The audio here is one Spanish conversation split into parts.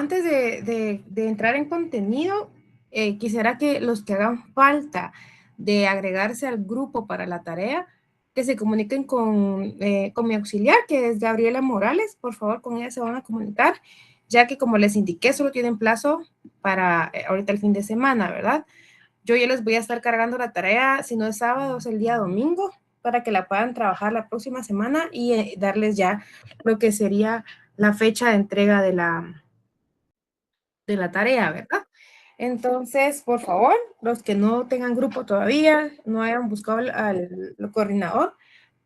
antes de entrar en contenido, quisiera que los que hagan falta de agregarse al grupo para la tarea, que se comuniquen con mi auxiliar, que es Gabriela Morales. Por favor, con ella se van a comunicar, ya que como les indiqué, solo tienen plazo para ahorita el fin de semana, ¿verdad? Yo ya les voy a estar cargando la tarea, si no es sábado, es el día domingo, para que la puedan trabajar la próxima semana y darles ya lo que sería la fecha de entrega de la tarea, ¿verdad? Entonces, por favor, los que no tengan grupo todavía, no hayan buscado al coordinador,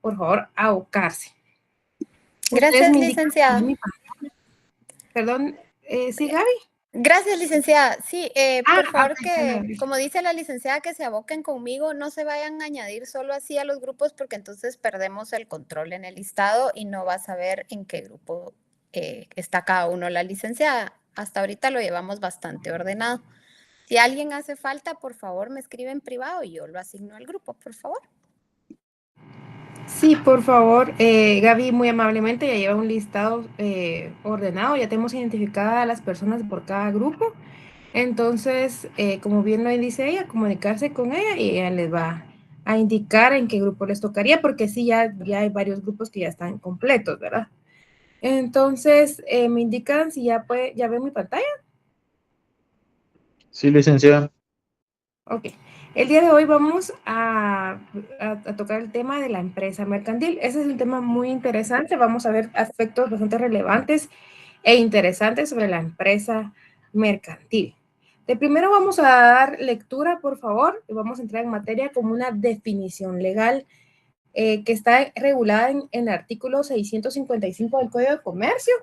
por favor, abocarse. Ustedes Gracias, me indican, licenciada. perdón, ¿sí, Gaby? Gracias, licenciada. Sí, por favor Ok, que, Gaby. como dice la licenciada, que se aboquen conmigo, no se vayan a añadir solo así a los grupos porque entonces perdemos el control en el listado y no vas a ver en qué grupo está cada uno. La licenciada, hasta ahorita lo llevamos bastante ordenado. Si alguien hace falta, por favor me escribe en privado y yo lo asigno al grupo, por favor. Sí, por favor, Gaby, muy amablemente ya lleva un listado ordenado, ya tenemos identificadas a las personas por cada grupo. Entonces, como bien lo dice ella, comunicarse con ella y ella les va a indicar en qué grupo les tocaría, porque sí, ya hay varios grupos que ya están completos, ¿verdad? Entonces, me indican si ya ven mi pantalla. Sí, licenciada. Ok. El día de hoy vamos a tocar el tema de la empresa mercantil. Ese es un tema muy interesante. Vamos a ver aspectos bastante relevantes e interesantes sobre la empresa mercantil. De primero vamos a dar lectura, por favor, y vamos a entrar en materia como una definición legal que está regulada en el artículo 655 del Código de Comercio.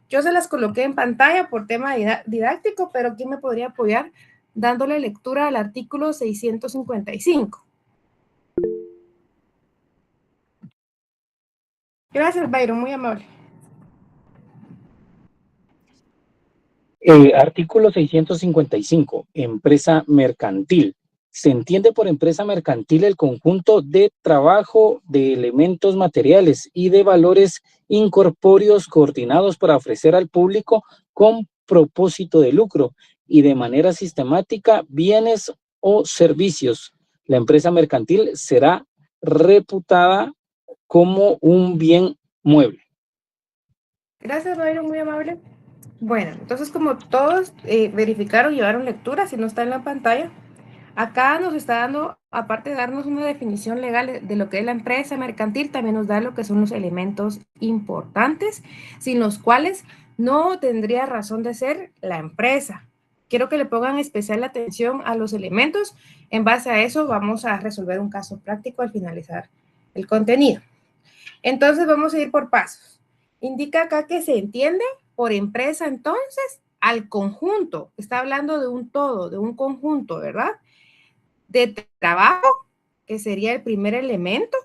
Yo se las coloqué en pantalla por tema didáctico, pero ¿quién me podría apoyar dándole lectura al artículo 655? Gracias, Byron, muy amable. Artículo 655, empresa mercantil. Se entiende por empresa mercantil el conjunto de trabajo, de elementos materiales y de valores incorpóreos coordinados para ofrecer al público con propósito de lucro y de manera sistemática bienes o servicios. La empresa mercantil será reputada como un bien mueble. Gracias, Byron, muy amable. Bueno, entonces como todos verificaron, llevaron lectura, si no está en la pantalla, acá nos está dando, aparte de darnos una definición legal de lo que es la empresa mercantil, también nos da lo que son los elementos importantes, sin los cuales no tendría razón de ser la empresa. Quiero que le pongan especial atención a los elementos. En base a eso vamos a resolver un caso práctico al finalizar el contenido. Entonces vamos a ir por pasos. Indica acá que se entiende por empresa entonces al conjunto. Está hablando de un todo, de un conjunto, ¿verdad? De trabajo, que sería el primer elemento.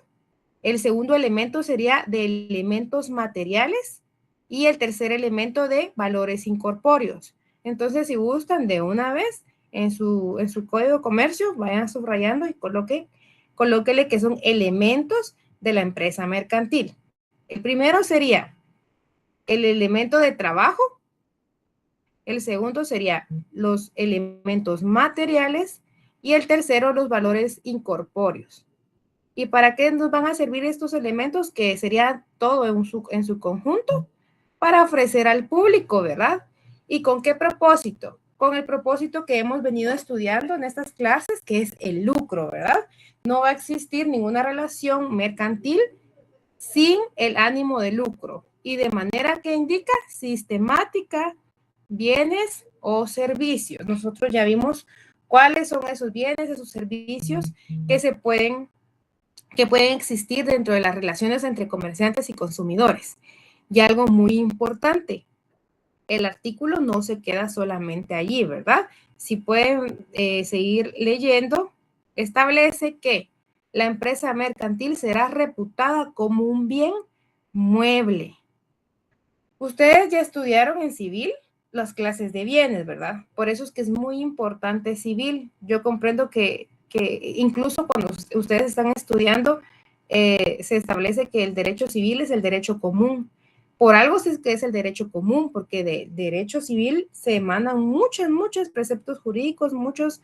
El segundo elemento sería de elementos materiales y el tercer elemento de valores incorpóreos. Entonces, si gustan de una vez en su código de comercio, vayan subrayando y colóquele que son elementos de la empresa mercantil. El primero sería el elemento de trabajo. El segundo sería los elementos materiales y el tercero los valores incorpóreos. ¿Y para qué nos van a servir estos elementos? Que sería todo en su conjunto para ofrecer al público, ¿verdad? ¿Y con qué propósito? Con el propósito que hemos venido estudiando en estas clases, que es el lucro, ¿verdad? No va a existir ninguna relación mercantil sin el ánimo de lucro y de manera que indica sistemática, bienes o servicios. Nosotros ya vimos cuáles son esos bienes, esos servicios que pueden existir dentro de las relaciones entre comerciantes y consumidores. Y algo muy importante, el artículo no se queda solamente allí, ¿verdad? Si pueden seguir leyendo, establece que la empresa mercantil será reputada como un bien mueble. Ustedes ya estudiaron en civil las clases de bienes, ¿verdad? Por eso es que es muy importante civil. Yo comprendo que incluso cuando ustedes están estudiando, se establece que el derecho civil es el derecho común, Por algo es que es el derecho común, porque de derecho civil se emanan muchos preceptos jurídicos, muchas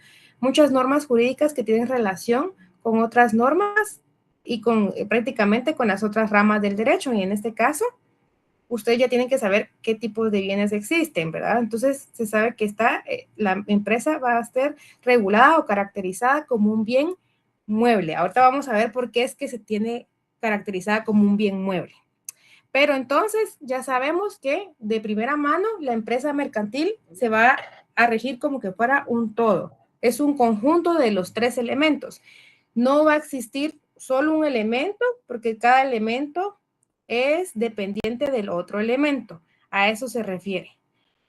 normas jurídicas que tienen relación con otras normas y prácticamente con las otras ramas del derecho. Y en este caso, ustedes ya tienen que saber qué tipos de bienes existen, ¿verdad? Entonces, se sabe que la empresa va a ser regulada o caracterizada como un bien mueble. Ahorita vamos a ver por qué es que se tiene caracterizada como un bien mueble. Pero entonces ya sabemos que de primera mano la empresa mercantil se va a regir como que fuera un todo. Es un conjunto de los 3 elementos. No va a existir solo un elemento porque cada elemento es dependiente del otro elemento. A eso se refiere.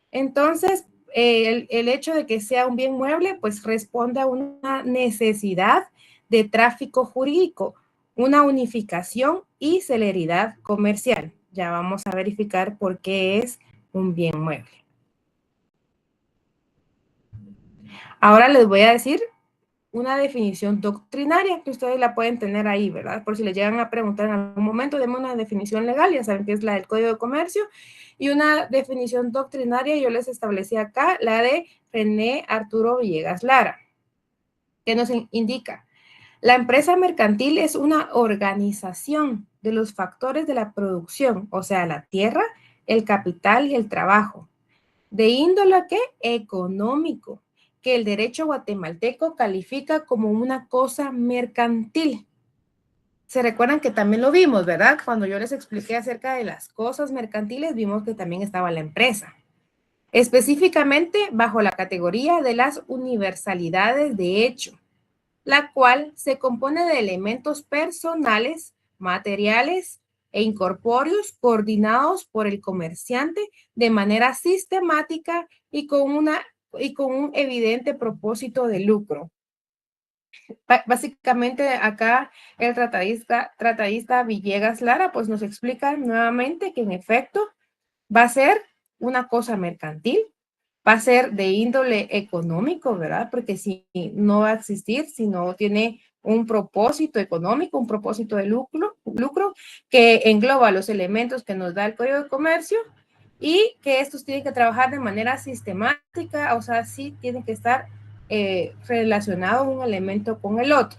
Entonces, el hecho de que sea un bien mueble, pues responde a una necesidad de tráfico jurídico, una unificación y celeridad comercial. Ya vamos a verificar por qué es un bien mueble. Ahora les voy a decir una definición doctrinaria que ustedes la pueden tener ahí, ¿verdad? Por si les llegan a preguntar en algún momento, demos una definición legal, ya saben que es la del Código de Comercio, y una definición doctrinaria, yo les establecí acá, la de René Arturo Villegas Lara, que nos indica, la empresa mercantil es una organización de los factores de la producción, o sea, la tierra, el capital y el trabajo, de índole ¿qué? Económico, que el derecho guatemalteco califica como una cosa mercantil. Se recuerdan que también lo vimos, ¿verdad? Cuando yo les expliqué acerca de las cosas mercantiles, vimos que también estaba la empresa. Específicamente bajo la categoría de las universalidades de hecho, la cual se compone de elementos personales, materiales e incorpóreos coordinados por el comerciante de manera sistemática y con un evidente propósito de lucro. Básicamente acá el tratadista Villegas Lara pues nos explica nuevamente que en efecto va a ser una cosa mercantil, va a ser de índole económico, ¿verdad? Porque si no va a existir, si no tiene un propósito económico, un propósito de lucro que engloba los elementos que nos da el Código de Comercio y que estos tienen que trabajar de manera sistemática, o sea, sí tienen que estar relacionados un elemento con el otro.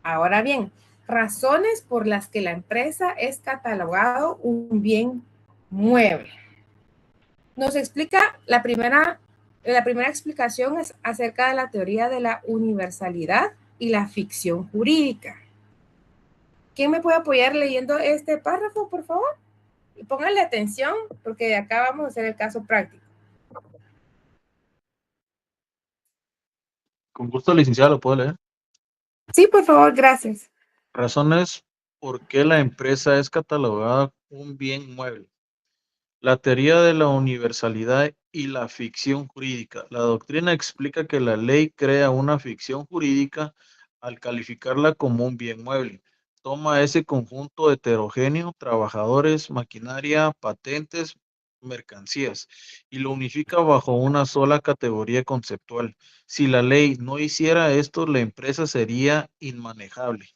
Ahora bien, razones por las que la empresa es catalogado un bien mueble. Nos explica la primera explicación es acerca de la teoría de la universalidad y la ficción jurídica. ¿Quién me puede apoyar leyendo este párrafo, por favor? Y pónganle atención porque de acá vamos a hacer el caso práctico. Con gusto, licenciada, lo puedo leer. Sí, por favor, gracias. Razones por qué la empresa es catalogada un bien mueble. La teoría de la universalidad y la ficción jurídica. La doctrina explica que la ley crea una ficción jurídica al calificarla como un bien mueble. Toma ese conjunto heterogéneo, trabajadores, maquinaria, patentes, mercancías, y lo unifica bajo una sola categoría conceptual. Si la ley no hiciera esto, la empresa sería inmanejable.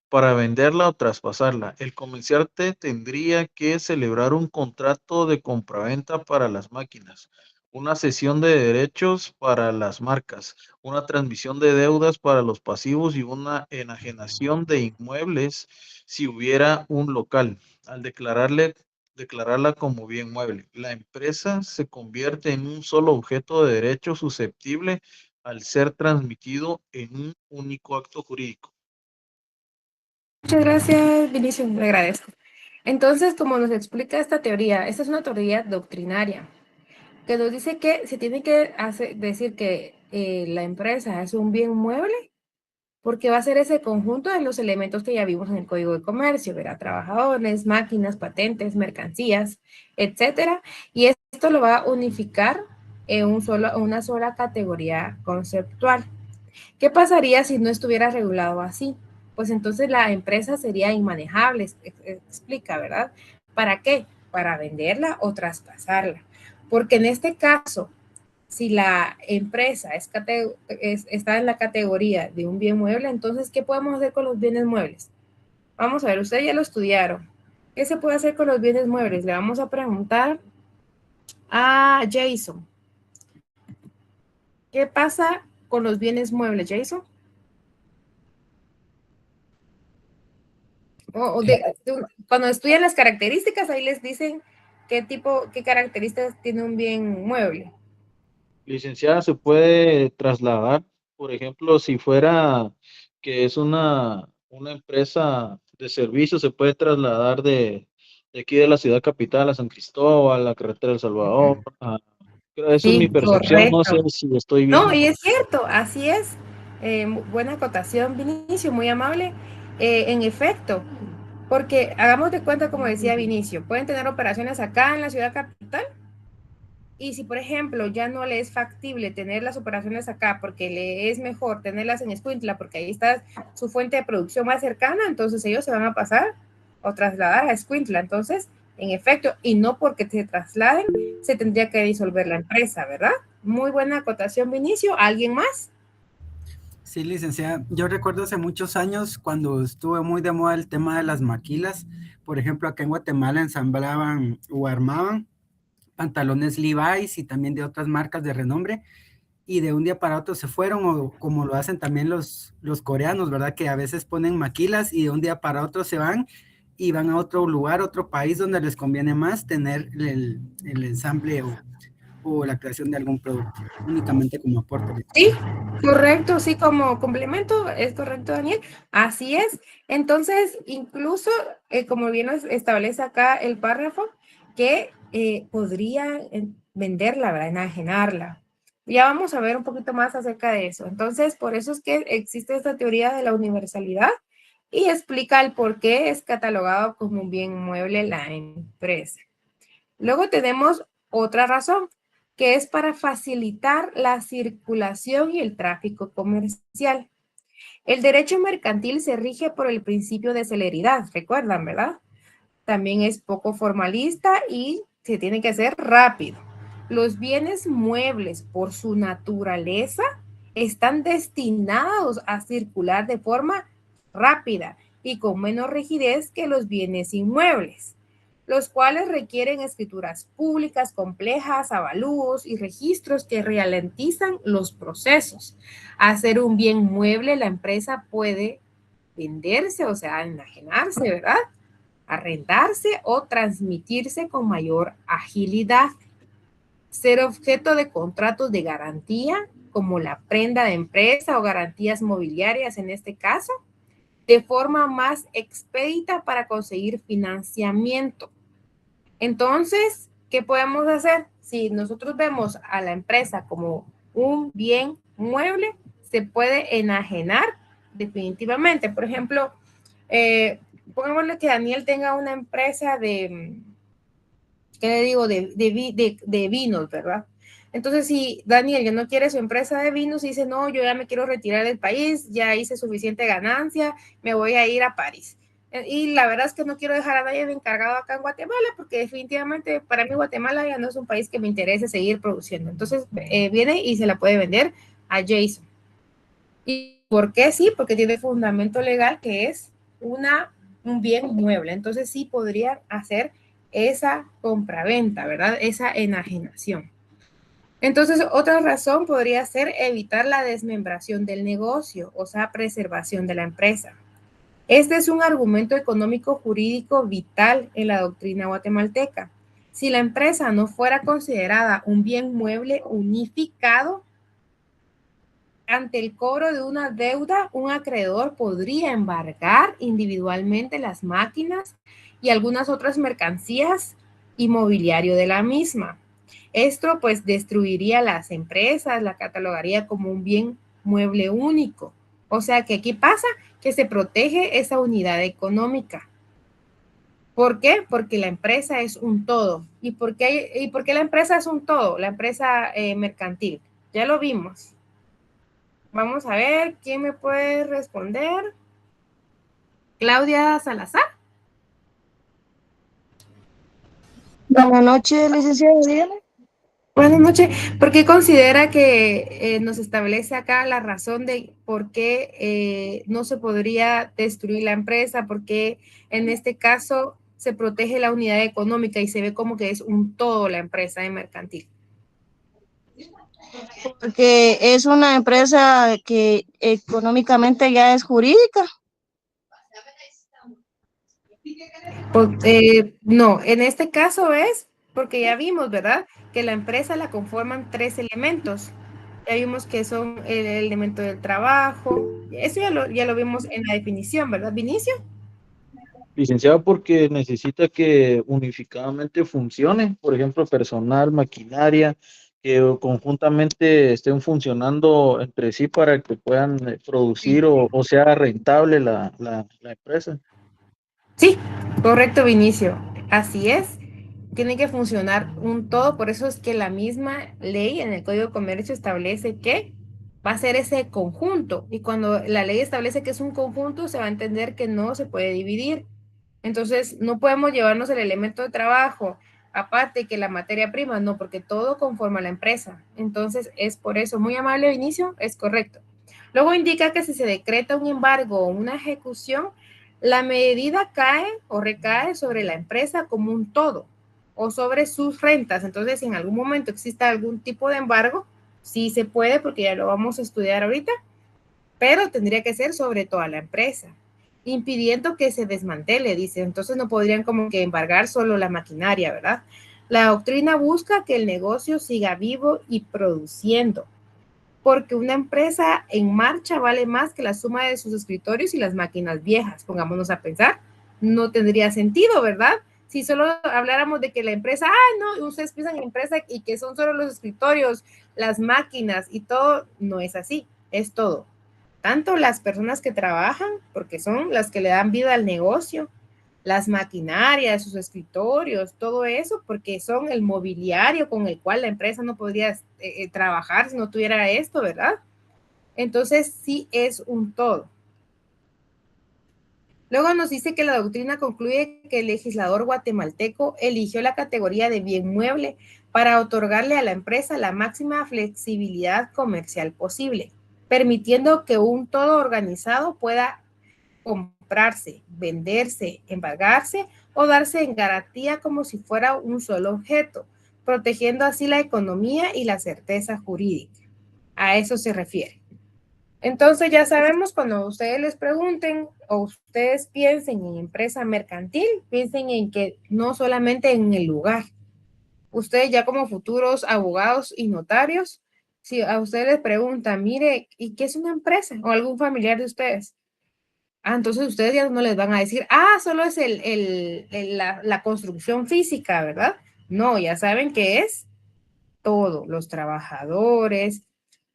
Para venderla o traspasarla, el comerciante tendría que celebrar un contrato de compraventa para las máquinas, una cesión de derechos para las marcas, una transmisión de deudas para los pasivos y una enajenación de inmuebles si hubiera un local. Al declararla como bien mueble, la empresa se convierte en un solo objeto de derecho susceptible al ser transmitido en un único acto jurídico. Muchas gracias, Vinicio, le agradezco. Entonces, como nos explica esta teoría, esta es una teoría doctrinaria, que nos dice que se tiene que decir que la empresa es un bien mueble porque va a ser ese conjunto de los elementos que ya vimos en el Código de Comercio, ¿verdad? Trabajadores, máquinas, patentes, mercancías, etcétera. Y esto lo va a unificar en una sola categoría conceptual. ¿Qué pasaría si no estuviera regulado así? Pues entonces la empresa sería inmanejable, explica, ¿verdad? ¿Para qué? Para venderla o traspasarla. Porque en este caso, si la empresa está en la categoría de un bien mueble, entonces, ¿qué podemos hacer con los bienes muebles? Vamos a ver, ustedes ya lo estudiaron. ¿Qué se puede hacer con los bienes muebles? Le vamos a preguntar a Jason. ¿Qué pasa con los bienes muebles, Jason? Cuando estudian las características, ahí les dicen qué características tiene un bien mueble. Licenciada, se puede trasladar, por ejemplo, si fuera que es una empresa de servicios, se puede trasladar de aquí de la ciudad capital a San Cristóbal, a la carretera del Salvador. Esa es mi Sí, percepción, no sé correcto. si estoy No, bien. y es cierto, así es. Buena acotación, Vinicio, muy amable. En efecto, porque hagamos de cuenta, como decía Vinicio, pueden tener operaciones acá en la ciudad capital. Y si, por ejemplo, ya no le es factible tener las operaciones acá porque le es mejor tenerlas en Escuintla porque ahí está su fuente de producción más cercana, entonces ellos se van a pasar o trasladar a Escuintla. Entonces, en efecto, y no porque se trasladen, se tendría que disolver la empresa, ¿verdad? Muy buena acotación, Vinicio. ¿Alguien más? Sí, licenciada. Yo recuerdo hace muchos años cuando estuvo muy de moda el tema de las maquilas. Por ejemplo, acá en Guatemala ensamblaban o armaban pantalones Levi's y también de otras marcas de renombre. Y de un día para otro se fueron, o como lo hacen también los coreanos, ¿verdad? Que a veces ponen maquilas y de un día para otro se van y van a otro lugar, otro país donde les conviene más tener el ensamble o la creación de algún producto, únicamente como aporte. Sí, correcto, sí, como complemento, es correcto, Daniel. Así es. Entonces, incluso, como bien nos establece acá el párrafo, que podría venderla, ¿verdad? Enajenarla. Ya vamos a ver un poquito más acerca de eso. Entonces, por eso es que existe esta teoría de la universalidad y explica el por qué es catalogado como un bien mueble la empresa. Luego tenemos otra razón, que es para facilitar la circulación y el tráfico comercial. El derecho mercantil se rige por el principio de celeridad, recuerdan, ¿verdad? También es poco formalista y se tiene que hacer rápido. Los bienes muebles, por su naturaleza, están destinados a circular de forma rápida y con menos rigidez que los bienes inmuebles, los cuales requieren escrituras públicas complejas, avalúos y registros que ralentizan los procesos. Hacer un bien mueble, la empresa puede venderse, o sea, enajenarse, ¿verdad? Arrendarse o transmitirse con mayor agilidad. Ser objeto de contratos de garantía, como la prenda de empresa o garantías mobiliarias en este caso, de forma más expedita para conseguir financiamiento. Entonces, ¿qué podemos hacer? Si nosotros vemos a la empresa como un bien mueble, se puede enajenar definitivamente. Por ejemplo, pongámosle que Daniel tenga una empresa de, ¿qué le digo? De vinos, ¿verdad? Entonces, si Daniel ya no quiere su empresa de vinos y dice, no, yo ya me quiero retirar del país, ya hice suficiente ganancia, me voy a ir a París. Y la verdad es que no quiero dejar a nadie encargado acá en Guatemala, porque definitivamente para mí Guatemala ya no es un país que me interese seguir produciendo. Entonces, viene y se la puede vender a Jason. ¿Y por qué? Sí, porque tiene fundamento legal que es un bien mueble. Entonces, sí podría hacer esa compraventa, ¿verdad? Esa enajenación. Entonces, otra razón podría ser evitar la desmembración del negocio, o sea, preservación de la empresa. Este es un argumento económico jurídico vital en la doctrina guatemalteca. Si la empresa no fuera considerada un bien mueble unificado, ante el cobro de una deuda, un acreedor podría embargar individualmente las máquinas y algunas otras mercancías y mobiliario de la misma. Esto pues destruiría las empresas, la catalogaría como un bien mueble único. O sea que aquí pasa que se protege esa unidad económica. ¿Por qué? Porque la empresa es un todo. ¿Y por qué la empresa es un todo? La empresa mercantil. Ya lo vimos. Vamos a ver quién me puede responder. Claudia Salazar. Buenas noches, licenciado, dígame. Buenas noches. ¿Por qué considera que nos establece acá la razón de por qué no se podría destruir la empresa? Porque en este caso se protege la unidad económica y se ve como que es un todo la empresa de mercantil? Porque es una empresa que económicamente ya es jurídica. No, en este caso es porque ya vimos, ¿verdad? Que la empresa la conforman 3 elementos. Ya vimos que son el elemento del trabajo. Eso ya lo vimos en la definición, ¿verdad, Vinicio? Licenciada, porque necesita que unificadamente funcione, por ejemplo, personal, maquinaria, que conjuntamente estén funcionando entre sí para que puedan producir Sí. o sea rentable la empresa. Sí, correcto, Vinicio. Así es. Tiene que funcionar un todo, por eso es que la misma ley en el Código de Comercio establece que va a ser ese conjunto. Y cuando la ley establece que es un conjunto, se va a entender que no se puede dividir. Entonces, no podemos llevarnos el elemento de trabajo, aparte que la materia prima, no, porque todo conforma a la empresa. Entonces, es por eso, muy amable, Vinicio, es correcto. Luego indica que si se decreta un embargo o una ejecución, la medida cae o recae sobre la empresa como un todo o sobre sus rentas. Entonces, si en algún momento exista algún tipo de embargo, sí se puede, porque ya lo vamos a estudiar ahorita, pero tendría que ser sobre toda la empresa, impidiendo que se desmantele, dice. Entonces no podrían como que embargar solo la maquinaria, ¿verdad? La doctrina busca que el negocio siga vivo y produciendo, porque una empresa en marcha vale más que la suma de sus escritorios y las máquinas viejas. Pongámonos a pensar, no tendría sentido, ¿verdad? Si solo habláramos de que la empresa, no, ustedes piensan en empresa y que son solo los escritorios, las máquinas y todo, no es así, es todo. Tanto las personas que trabajan, porque son las que le dan vida al negocio, las maquinarias, sus escritorios, todo eso, porque son el mobiliario con el cual la empresa no podría trabajar si no tuviera esto, ¿verdad? Entonces sí es un todo. Luego nos dice que la doctrina concluye que el legislador guatemalteco eligió la categoría de bien mueble para otorgarle a la empresa la máxima flexibilidad comercial posible, permitiendo que un todo organizado pueda comprarse, venderse, embargarse o darse en garantía como si fuera un solo objeto, protegiendo así la economía y la certeza jurídica. A eso se refiere. Entonces ya sabemos, cuando ustedes les pregunten o ustedes piensen en empresa mercantil, piensen en que no solamente en el lugar. Ustedes ya como futuros abogados y notarios, si a ustedes les preguntan, mire, ¿y qué es una empresa? O algún familiar de ustedes. Entonces ustedes ya no les van a decir, solo es la construcción física, ¿verdad? No, ya saben que es todo, los trabajadores,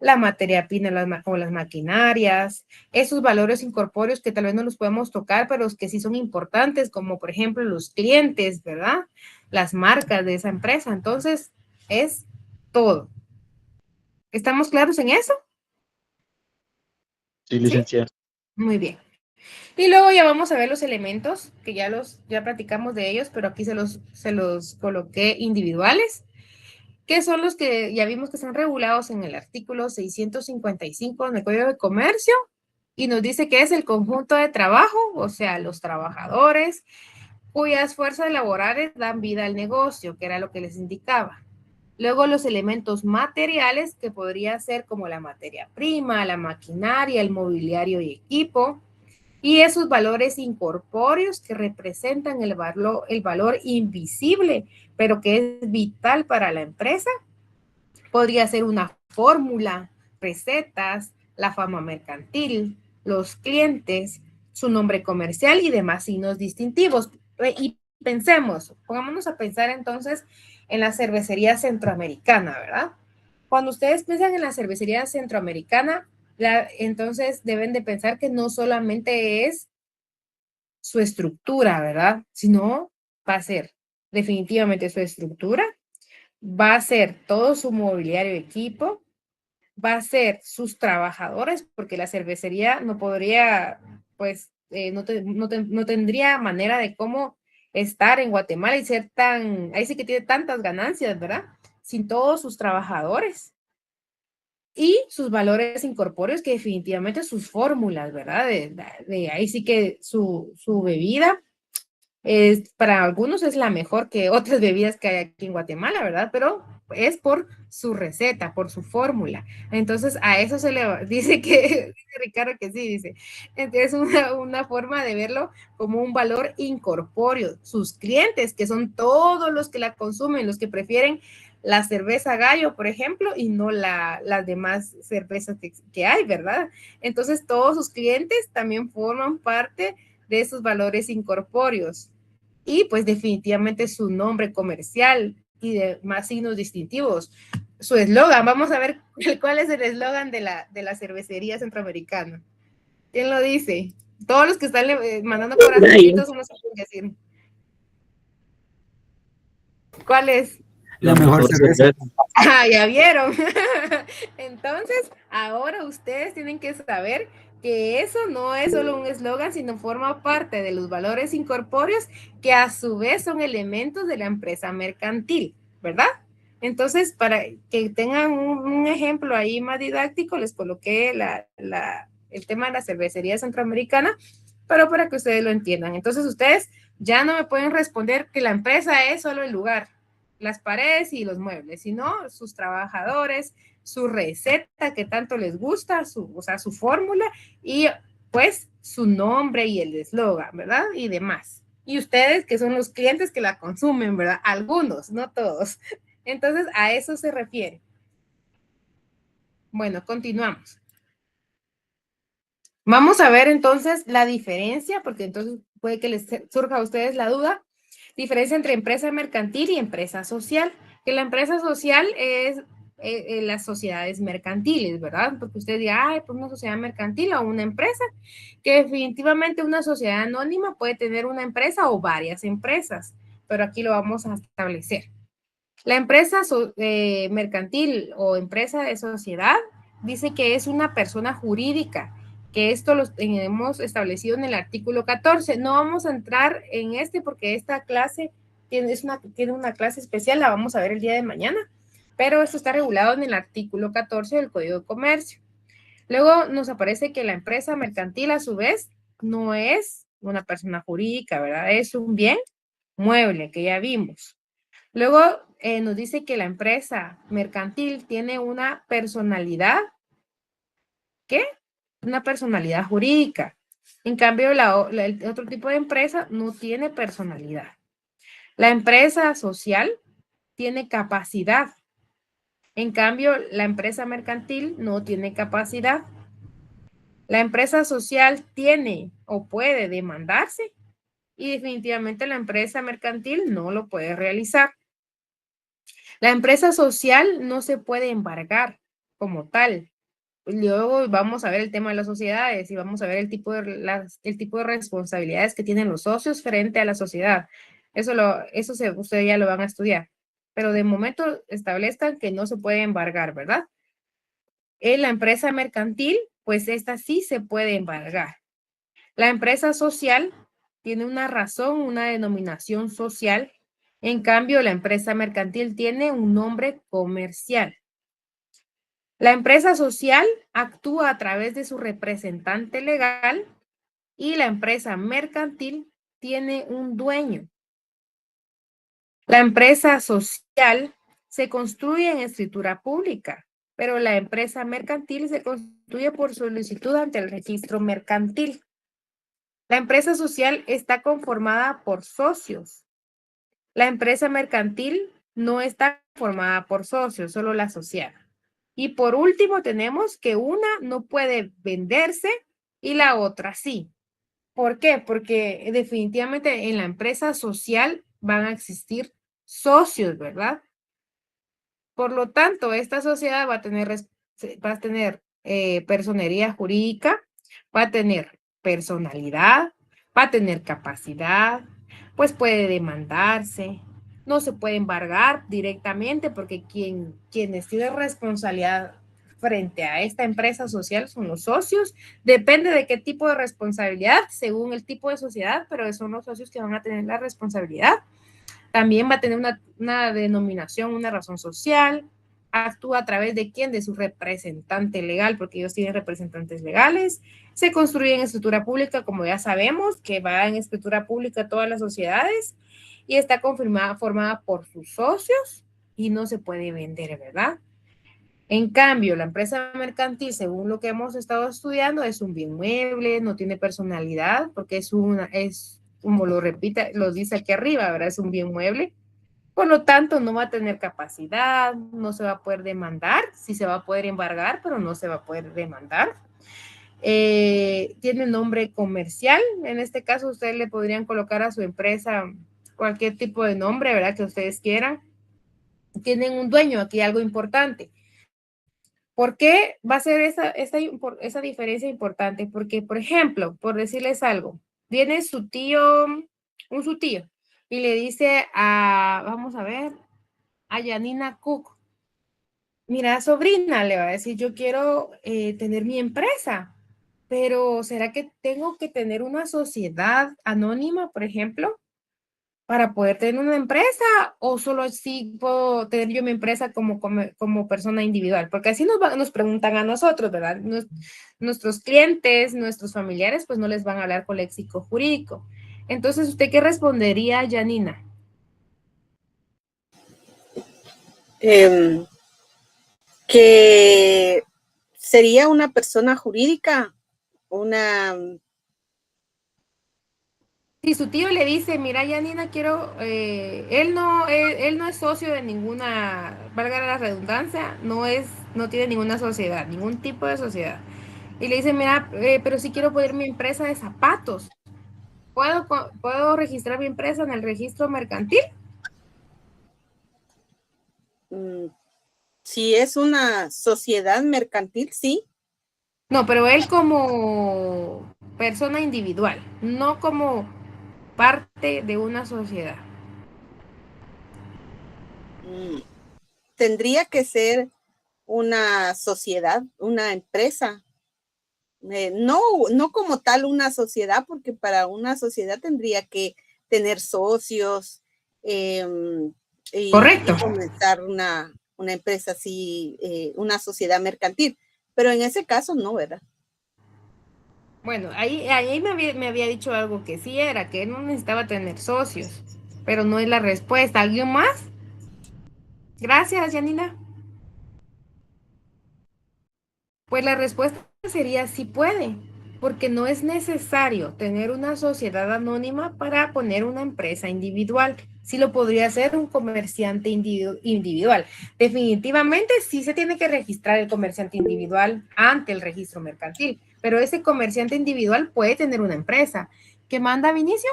la materia prima o las maquinarias, esos valores incorpóreos que tal vez no los podemos tocar, pero que sí son importantes, como por ejemplo los clientes, ¿verdad? Las marcas de esa empresa. Entonces, es todo. ¿Estamos claros en eso? Sí, ¿Sí? licenciada. Muy bien. Y luego ya vamos a ver los elementos, que ya platicamos de ellos, pero aquí se los coloqué individuales, que son los que ya vimos que están regulados en el artículo 655 del Código de Comercio, y nos dice que es el conjunto de trabajo, o sea, los trabajadores cuyas fuerzas laborales dan vida al negocio, que era lo que les indicaba. Luego los elementos materiales, que podría ser como la materia prima, la maquinaria, el mobiliario y equipo, y esos valores incorpóreos que representan el valor invisible, pero que es vital para la empresa. Podría ser una fórmula, recetas, la fama mercantil, los clientes, su nombre comercial y demás signos distintivos. Y pensemos, pongámonos a pensar entonces en la cervecería centroamericana, ¿verdad? Cuando ustedes piensan en la cervecería centroamericana, entonces deben de pensar que no solamente es su estructura, ¿verdad? Sino va a ser definitivamente su estructura, va a ser todo su mobiliario y equipo, va a ser sus trabajadores, porque la cervecería no podría, pues, no tendría manera de cómo estar en Guatemala y ser ahí sí que tiene tantas ganancias, ¿verdad? Sin todos sus trabajadores. Y sus valores incorpóreos, que definitivamente sus fórmulas, ¿verdad? De ahí sí que su bebida Para algunos es la mejor que otras bebidas que hay aquí en Guatemala, ¿verdad? Pero es por su receta, por su fórmula. Entonces, a eso se le dice que, dice Ricardo que sí, dice. Es una forma de verlo como un valor incorpóreo. Sus clientes, que son todos los que la consumen, los que prefieren la cerveza gallo, por ejemplo, y no las demás cervezas que hay, ¿verdad? Entonces, todos sus clientes también forman parte de esos valores incorpóreos y pues definitivamente su nombre comercial y de más signos distintivos. Su eslogan, vamos a ver cuál es el eslogan de la cervecería centroamericana. ¿Quién lo dice? Todos los que están mandando corazoncitos son los que tienen que decir. ¿Cuál es? La mejor cerveza. Ah, ya vieron. Entonces, ahora ustedes tienen que saber que eso no es solo un eslogan, sino forma parte de los valores incorpóreos que a su vez son elementos de la empresa mercantil, ¿verdad? Entonces, para que tengan un ejemplo ahí más didáctico, les coloqué el tema de la cervecería centroamericana, pero para que ustedes lo entiendan. Entonces, ustedes ya no me pueden responder que la empresa es solo el lugar, las paredes y los muebles, sino sus trabajadores, su receta que tanto les gusta, o sea, su fórmula y pues su nombre y el eslogan, ¿verdad? Y demás. Y ustedes que son los clientes que la consumen, ¿verdad? Algunos, no todos. Entonces, a eso se refiere. Bueno, continuamos. Vamos a ver entonces la diferencia, porque entonces puede que les surja a ustedes la duda. Diferencia entre empresa mercantil y empresa social. Que la empresa social es las sociedades mercantiles, ¿verdad? Porque usted dirá, ay, pues una sociedad mercantil o una empresa, que definitivamente una sociedad anónima puede tener una empresa o varias empresas, pero aquí lo vamos a establecer. La empresa mercantil o empresa de sociedad dice que es una persona jurídica, que esto lo hemos establecido en el artículo 14. No vamos a entrar en porque esta clase tiene una clase especial, la vamos a ver el día de mañana, pero esto está regulado en el artículo 14 del Código de Comercio. Luego nos aparece que la empresa mercantil a su vez no es una persona jurídica, ¿verdad? Es un bien mueble que ya vimos. Luego nos dice que la empresa mercantil tiene una personalidad, ¿qué? Una personalidad jurídica. En cambio, el otro tipo de empresa no tiene personalidad. La empresa social tiene capacidad. En cambio, la empresa mercantil no tiene capacidad. La empresa social tiene o puede demandarse y definitivamente la empresa mercantil no lo puede realizar. La empresa social no se puede embargar como tal. Luego vamos a ver el tema de las sociedades y vamos a ver el tipo de responsabilidades que tienen los socios frente a la sociedad. Ustedes ya lo van a estudiar. Pero de momento establezcan que no se puede embargar, ¿verdad? En la empresa mercantil, pues esta sí se puede embargar. La empresa social tiene una razón, una denominación social. En cambio, la empresa mercantil tiene un nombre comercial. La empresa social actúa a través de su representante legal y la empresa mercantil tiene un dueño. La empresa social se construye en escritura pública, pero la empresa mercantil se constituye por solicitud ante el registro mercantil. La empresa social está conformada por socios. La empresa mercantil no está formada por socios, solo la asociada. Y por último tenemos que una no puede venderse y la otra sí. ¿Por qué? Porque definitivamente en la empresa social van a existir socios, ¿verdad? Por lo tanto, esta sociedad va a tener personería jurídica, va a tener personalidad, va a tener capacidad, pues puede demandarse, no se puede embargar directamente porque quienes tienen responsabilidad frente a esta empresa social son los socios. Depende de qué tipo de responsabilidad, según el tipo de sociedad, pero son los socios que van a tener la responsabilidad. También va a tener una denominación, una razón social. actúa a través de quién, de su representante legal, porque ellos tienen representantes legales. Se construye en escritura pública, como ya sabemos, que va en escritura pública todas las sociedades y está formada por sus socios y no se puede vender, ¿verdad? En cambio, la empresa mercantil, según lo que hemos estado estudiando, es un bien mueble, no tiene personalidad, porque es como lo repite, lo dice aquí arriba, ¿verdad? Es un bien mueble. Por lo tanto, no va a tener capacidad, no se va a poder demandar, sí se va a poder embargar, pero no se va a poder demandar. Tiene nombre comercial, en este caso ustedes le podrían colocar a su empresa cualquier tipo de nombre, ¿verdad? Que ustedes quieran. Tienen un dueño, aquí algo importante. ¿Por qué va a ser esa diferencia importante? Porque, por ejemplo, por decirles algo, viene su tío, su tío, y le dice vamos a ver, a Janina Cook, mira, sobrina, le va a decir, yo quiero tener mi empresa, pero ¿será que tengo que tener una sociedad anónima, por ejemplo, para poder tener una empresa, o solo así puedo tener yo mi empresa como persona individual? Porque así nos preguntan a nosotros, ¿verdad? Nuestros clientes, nuestros familiares, pues no les van a hablar con léxico jurídico. Entonces, ¿usted qué respondería, Janina? Que sería una persona jurídica, Si su tío le dice, mira, Janina, quiero, él no es socio de ninguna, valga la redundancia, no tiene ninguna sociedad, ningún tipo de sociedad. Y le dice, mira, pero si quiero poner mi empresa de zapatos, ¿puedo registrar mi empresa en el registro mercantil? Si es una sociedad mercantil, sí. No, pero él como persona individual, no como parte de una sociedad. Tendría que ser una sociedad, una empresa. No como tal una sociedad, porque para una sociedad tendría que tener socios Correcto. y comenzar una empresa así, una sociedad mercantil. Pero en ese caso no, ¿verdad? Bueno, ahí me había dicho algo que sí era, que él no necesitaba tener socios, pero no es la respuesta. ¿Alguien más? Gracias, Janina. Pues la respuesta sería sí puede, porque no es necesario tener una sociedad anónima para poner una empresa individual. Sí lo podría hacer un comerciante individual. Definitivamente sí se tiene que registrar el comerciante individual ante el registro mercantil, pero ese comerciante individual puede tener una empresa. ¿Qué manda, Vinicio?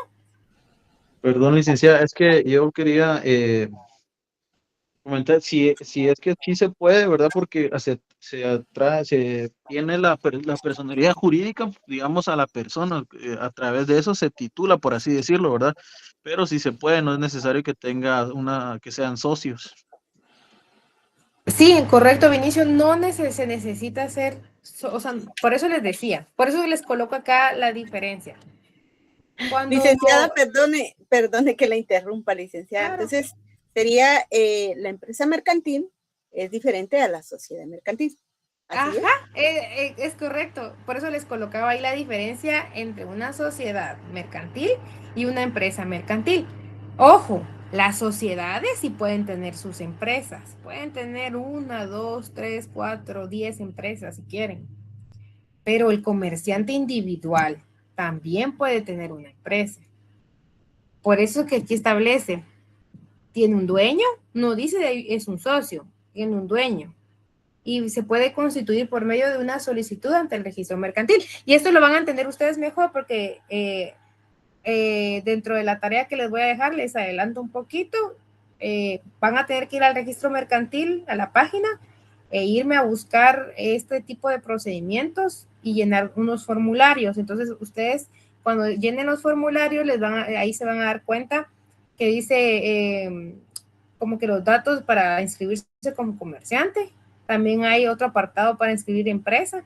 Perdón, licenciada, es que yo quería comentar si es que sí se puede, ¿verdad? Porque se tiene la personalidad jurídica, digamos, a la persona, a través de eso se titula, por así decirlo, ¿verdad? Pero si se puede, no es necesario que que sean socios. Sí, correcto, Vinicio, se necesita hacer, o sea, por eso les decía, por eso les coloco acá la diferencia. Licenciada, perdone que la interrumpa, licenciada. Claro. Entonces, sería la empresa mercantil es diferente a la sociedad mercantil. ¿Así Ajá, es correcto. Por eso les colocaba ahí la diferencia entre una sociedad mercantil y una empresa mercantil. Ojo, las sociedades sí pueden tener sus empresas. Pueden tener 1, 2, 3, 4, 10 empresas si quieren. Pero el comerciante individual también puede tener una empresa. Por eso que aquí establece, tiene un dueño, no dice es un socio, tiene un dueño. Y se puede constituir por medio de una solicitud ante el registro mercantil. Y esto lo van a entender ustedes mejor porque dentro de la tarea que les voy a dejar, les adelanto un poquito, van a tener que ir al registro mercantil, a la página, e irme a buscar este tipo de procedimientos y llenar unos formularios. Entonces, ustedes, cuando llenen los formularios, ahí se van a dar cuenta que dice como que los datos para inscribirse como comerciante. También hay otro apartado para inscribir empresa.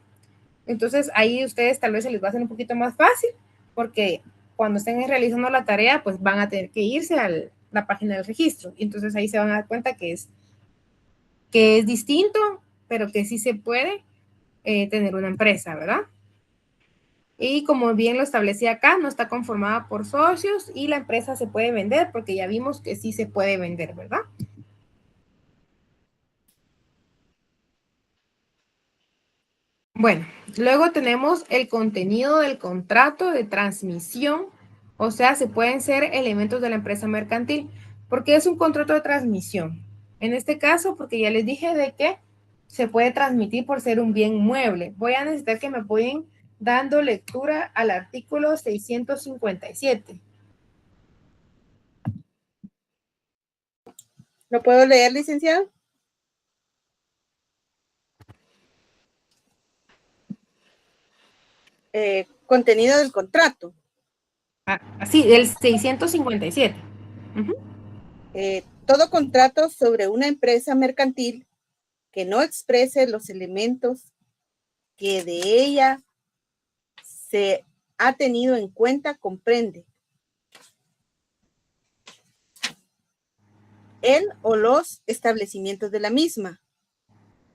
Entonces, ahí ustedes tal vez se les va a hacer un poquito más fácil, porque cuando estén realizando la tarea, pues van a tener que irse a la página del registro. Y entonces ahí se van a dar cuenta que es que es distinto, pero que sí se puede tener una empresa, ¿verdad? Y como bien lo establecí acá, no está conformada por socios y la empresa se puede vender porque ya vimos que sí se puede vender, ¿verdad? Bueno, luego tenemos el contenido del contrato de transmisión, o sea, se pueden ser elementos de la empresa mercantil. ¿Por qué es un contrato de transmisión? En este caso, porque ya les dije de que se puede transmitir por ser un bien mueble. Voy a necesitar que me apoyen dando lectura al artículo 657. ¿Lo puedo leer, licenciado? Contenido del contrato. Así, del 657. Uh-huh. Todo contrato sobre una empresa mercantil que no exprese los elementos que de ella se ha tenido en cuenta comprende el o los establecimientos de la misma,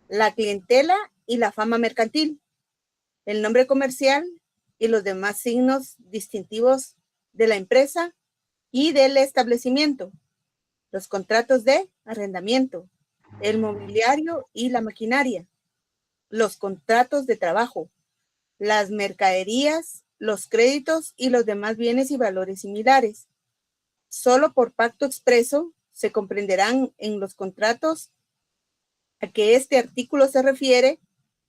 la clientela y la fama mercantil, el nombre comercial y los demás signos distintivos de la empresa y del establecimiento, los contratos de arrendamiento, el mobiliario y la maquinaria, los contratos de trabajo, las mercaderías, los créditos y los demás bienes y valores similares. Solo por pacto expreso se comprenderán en los contratos a que este artículo se refiere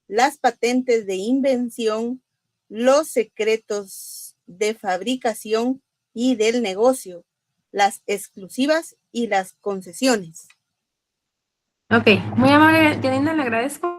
las patentes de invención, los secretos de fabricación y del negocio, las exclusivas y las concesiones. Ok, muy amable, Janina, le agradezco.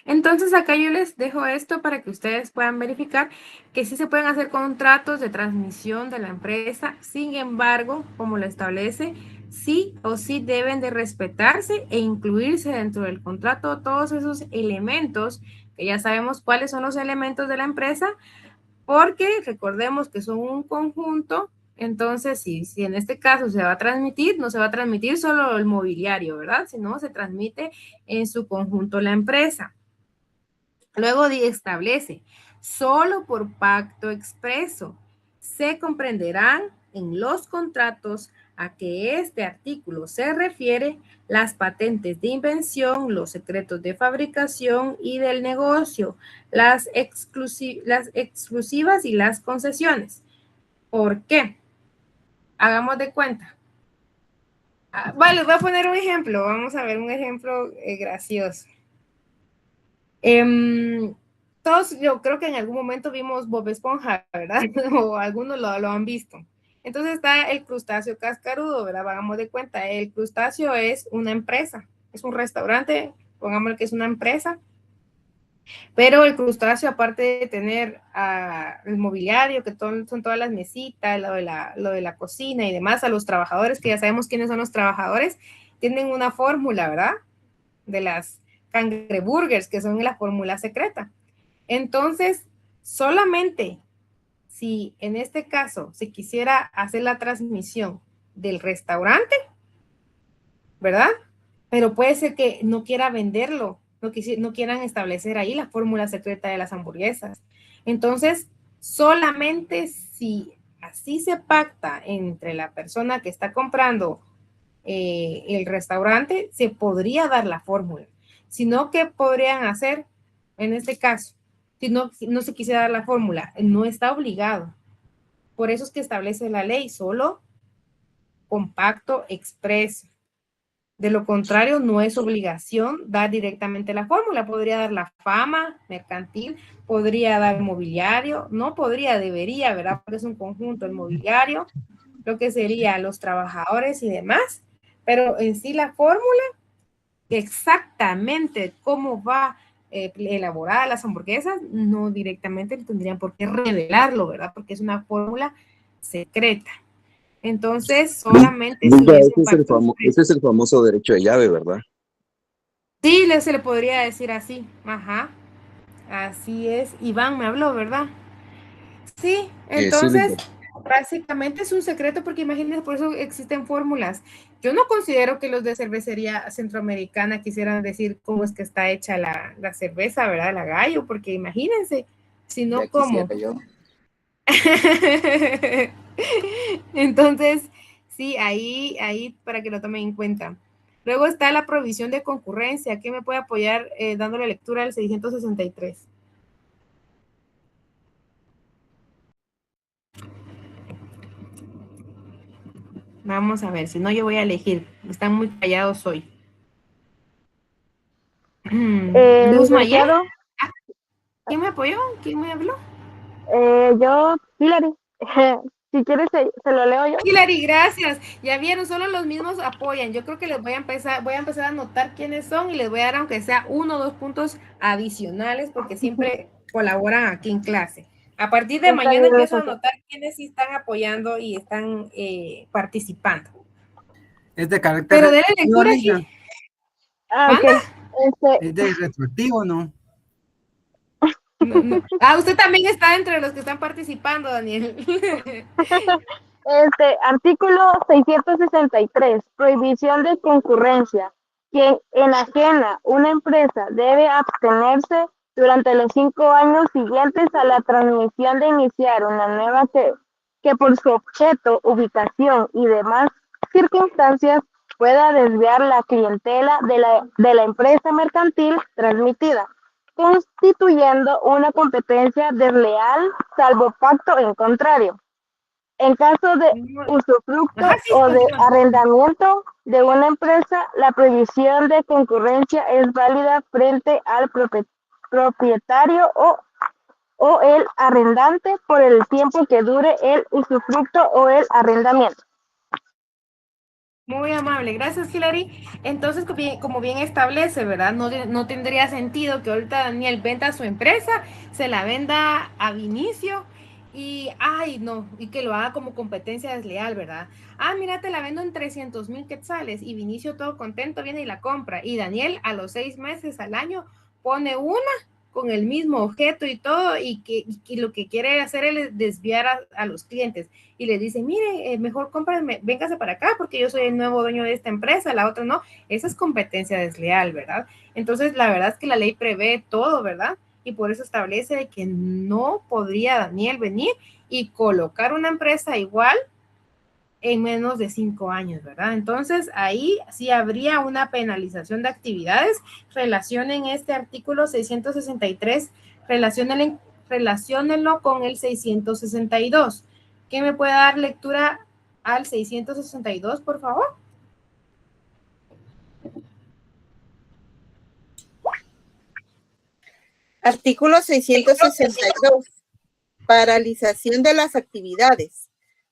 Entonces acá yo les dejo esto para que ustedes puedan verificar que sí se pueden hacer contratos de transmisión de la empresa. Sin embargo, como lo establece, sí o sí deben de respetarse e incluirse dentro del contrato todos esos elementos, que ya sabemos cuáles son los elementos de la empresa, porque recordemos que son un conjunto. Entonces, si en este caso se va a transmitir, no se va a transmitir solo el mobiliario, ¿verdad? Sino se transmite en su conjunto la empresa. Luego establece, solo por pacto expreso se comprenderán en los contratos a que este artículo se refiere las patentes de invención, los secretos de fabricación y del negocio, las exclusivas y las concesiones. ¿Por qué? Hagamos de cuenta. Vale, les voy a poner un ejemplo. Vamos a ver un ejemplo gracioso. Todos, yo creo que en algún momento vimos Bob Esponja, ¿verdad? O algunos lo han visto. Entonces está el crustáceo cascarudo, ¿verdad? Hagamos de cuenta, el crustáceo es una empresa, es un restaurante, pongámosle que es una empresa, pero el crustáceo, aparte de tener el mobiliario, que son todas las mesitas, lo de la cocina y demás, a los trabajadores, que ya sabemos quiénes son los trabajadores, tienen una fórmula, ¿verdad? De las cangreburgers, que son la fórmula secreta. Entonces, solamente si en este caso se quisiera hacer la transmisión del restaurante, ¿verdad? Pero puede ser que no quiera venderlo, no quieran establecer ahí la fórmula secreta de las hamburguesas. Entonces, solamente si así se pacta entre la persona que está comprando el restaurante, se podría dar la fórmula. Sino que podrían hacer, en este caso, si no se quisiera dar la fórmula, no está obligado. Por eso es que establece la ley, solo con pacto expreso. De lo contrario, no es obligación dar directamente la fórmula. Podría dar la fama mercantil, podría dar mobiliario, no podría, debería, ¿verdad? Porque es un conjunto, el mobiliario, lo que sería los trabajadores y demás, pero en sí la fórmula, exactamente cómo va elaborada las hamburguesas, no directamente tendrían por qué revelarlo, ¿verdad? Porque es una fórmula secreta. Entonces, solamente ese es el famoso derecho de llave, ¿verdad? Sí, se le podría decir así. Ajá. Así es. Iván me habló, ¿verdad? Sí, Sí, entonces, Básicamente es un secreto porque imagínense, por eso existen fórmulas. Yo no considero que los de cervecería centroamericana quisieran decir cómo es que está hecha la cerveza, ¿verdad? La gallo, porque imagínense, si no, Ya ¿cómo? quisiera yo. Entonces, sí, ahí para que lo tomen en cuenta. Luego está la provisión de concurrencia. ¿Quién me puede apoyar dándole lectura al 663? Vamos a ver, si no yo voy a elegir. Están muy callados hoy. Luz Mayel. Licenciado, ¿Quién me apoyó? ¿Quién me habló? yo, Hilary, si quieres se lo leo yo. Hilary, gracias. Ya vieron, solo los mismos apoyan. Yo creo que les voy a empezar a anotar quiénes son y les voy a dar aunque sea 1 o 2 puntos adicionales porque siempre colaboran aquí en clase. A partir de Está mañana bien, empiezo a licenciado. anotar quiénes sí están apoyando y están participando. Es de carácter Pero denle retroactivo, lectura Lisa. aquí. Ah, ok. ¿Manda? Es de retroactivo, ¿no? No. Ah, usted también está entre los que están participando, Daniel. Artículo 663, prohibición de concurrencia. Quien enajena una empresa debe abstenerse durante los 5 años siguientes a la transmisión de iniciar una nueva que por su objeto, ubicación y demás circunstancias pueda desviar la clientela de la empresa mercantil transmitida, constituyendo una competencia desleal, salvo pacto en contrario. En caso de Ajá, usufructo sí, o de continúa. arrendamiento de una empresa, la prohibición de concurrencia es válida frente al propietario o el arrendante por el tiempo que dure el usufructo o el arrendamiento. Muy amable, gracias Hilary. Entonces, como bien establece, ¿verdad? No tendría sentido que ahorita Daniel venda su empresa, se la venda a Vinicio y, ay, no, y que lo haga como competencia desleal, ¿verdad? Ah, mira, te la vendo en 300,000 quetzales y Vinicio todo contento viene y la compra. Y Daniel a los 6 meses al año pone una con el mismo objeto y todo y lo que quiere hacer es desviar a los clientes y le dice, mire, mejor cómprame, véngase para acá porque yo soy el nuevo dueño de esta empresa, la otra no. Esa es competencia desleal, ¿verdad? Entonces, la verdad es que la ley prevé todo, ¿verdad? Y por eso establece que no podría Daniel venir y colocar una empresa igual en menos de 5 años, ¿verdad? Entonces, ahí sí habría una penalización de actividades. Relacionen este artículo 663, relaciónenlo con el 662. ¿Quién me puede dar lectura al 662, por favor? Artículo 662. Paralización de las actividades.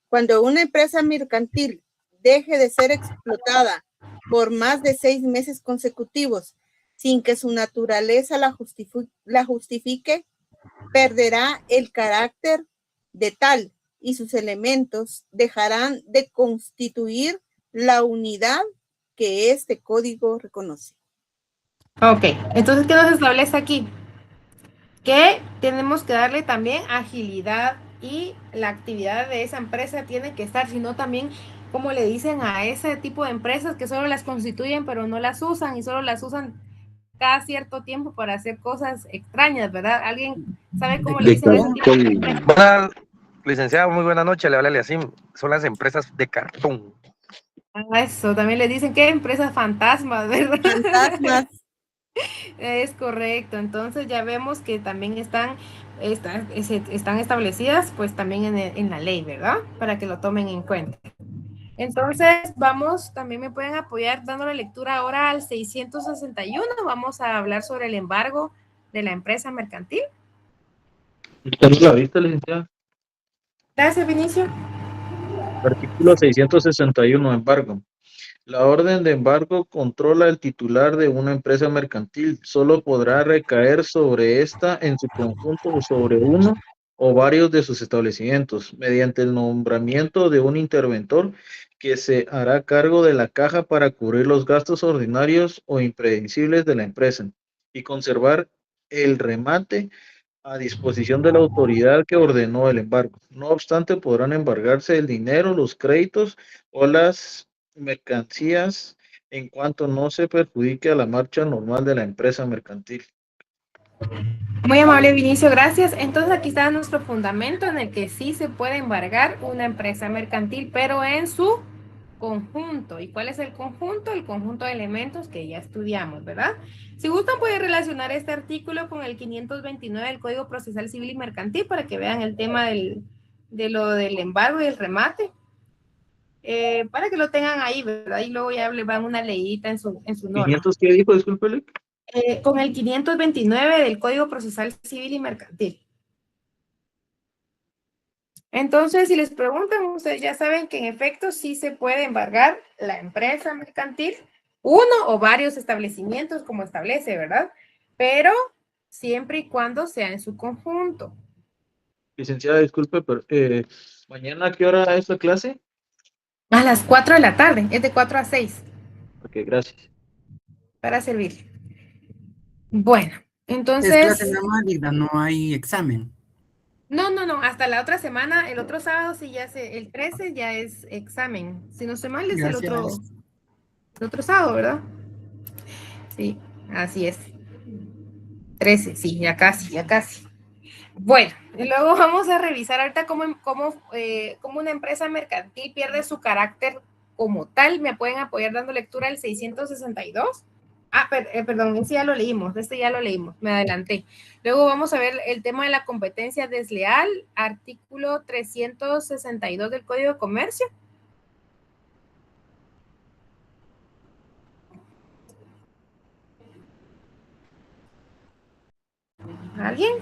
Cuando una empresa mercantil deje de ser explotada por más de 6 meses consecutivos sin que su naturaleza la justifique, perderá el carácter de tal y sus elementos dejarán de constituir la unidad que este código reconoce. Ok, entonces, ¿qué nos establece aquí? Que tenemos que darle también agilidad y la actividad de esa empresa tiene que estar, sino también, como le dicen a ese tipo de empresas que solo las constituyen pero no las usan y solo las usan cada cierto tiempo para hacer cosas extrañas, ¿verdad? ¿Alguien sabe cómo le De dicen a ese cartón. tipo de empresas? Buenas, licenciado, muy buena noche. Le habla Eliasim. Son las empresas de cartón. Ah, eso, también le dicen que empresas fantasmas, ¿verdad? Fantasmas. Es correcto, entonces ya vemos que también están establecidas pues también en la ley, ¿verdad? Para que lo tomen en cuenta. Entonces vamos, también me pueden apoyar dándole lectura ahora al 661, vamos a hablar sobre el embargo de la empresa mercantil. ¿Usted no la viste, licenciada? Gracias, Vinicio. Artículo 661, embargo. La orden de embargo controla el titular de una empresa mercantil. Solo podrá recaer sobre esta en su conjunto o sobre uno o varios de sus establecimientos, mediante el nombramiento de un interventor que se hará cargo de la caja para cubrir los gastos ordinarios o impredecibles de la empresa y conservar el remate a disposición de la autoridad que ordenó el embargo. No obstante, podrán embargarse el dinero, los créditos o las mercancías en cuanto no se perjudique a la marcha normal de la empresa mercantil. Muy amable, Vinicio, gracias. Entonces aquí está nuestro fundamento en el que sí se puede embargar una empresa mercantil, pero en su conjunto. ¿Y cuál es el conjunto? El conjunto de elementos que ya estudiamos, ¿verdad? Si gustan, pueden relacionar este artículo con el 529 del Código Procesal Civil y Mercantil para que vean el tema de lo del embargo y el remate. Para que lo tengan ahí, ¿verdad? Y luego ya le van una leidita en su norma. 500, ¿qué dijo? Discúlpele. Con el 529 del Código Procesal Civil y Mercantil. Entonces, si les preguntan, ustedes ya saben que en efecto sí se puede embargar la empresa mercantil, uno o varios establecimientos como establece, ¿verdad? Pero siempre y cuando sea en su conjunto. Licenciada, disculpe, pero ¿mañana a qué hora es la clase? A las 4 de la tarde, es de 4 a 6. Ok, gracias. Para servir. Bueno, Es entonces... clase normal, no hay examen. No, hasta la otra semana, el otro sábado sí ya el 13 ya es examen. Si no estoy mal, es el otro sábado, ¿verdad? Sí, así es. 13, sí, ya casi. Bueno, y luego vamos a revisar ahorita cómo una empresa mercantil pierde su carácter como tal. ¿Me pueden apoyar dando lectura al 662? Perdón, ese ya lo leímos, me adelanté. Luego vamos a ver el tema de la competencia desleal, artículo 362 del Código de Comercio. ¿Alguien?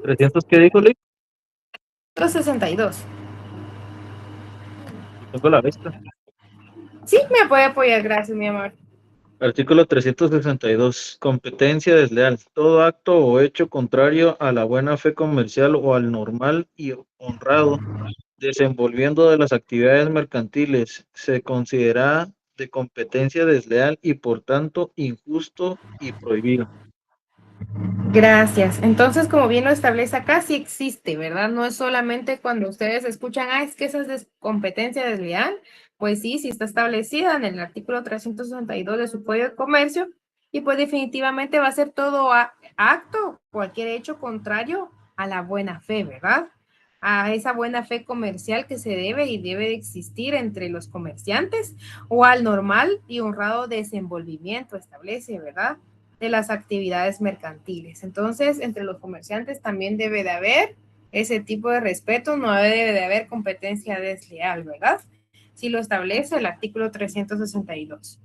¿300 qué dijo, Lee? 362. Tengo la lista. Sí, me puede apoyar, gracias, mi amor. Artículo 362. Competencia desleal. Todo acto o hecho contrario a la buena fe comercial o al normal y honrado desenvolviendo de las actividades mercantiles se considera de competencia desleal y por tanto injusto y prohibido. Gracias. Entonces, como bien lo establece acá, sí existe, ¿verdad? No es solamente cuando ustedes escuchan, es que esa es competencia desleal. Pues sí está establecida en el artículo 362 de su Código de Comercio y pues definitivamente va a ser todo acto, cualquier hecho contrario a la buena fe, ¿verdad? A esa buena fe comercial que se debe de existir entre los comerciantes o al normal y honrado desenvolvimiento establece, ¿verdad? De las actividades mercantiles. Entonces, entre los comerciantes también debe de haber ese tipo de respeto, no debe de haber competencia desleal, ¿verdad? Si lo establece el artículo 362.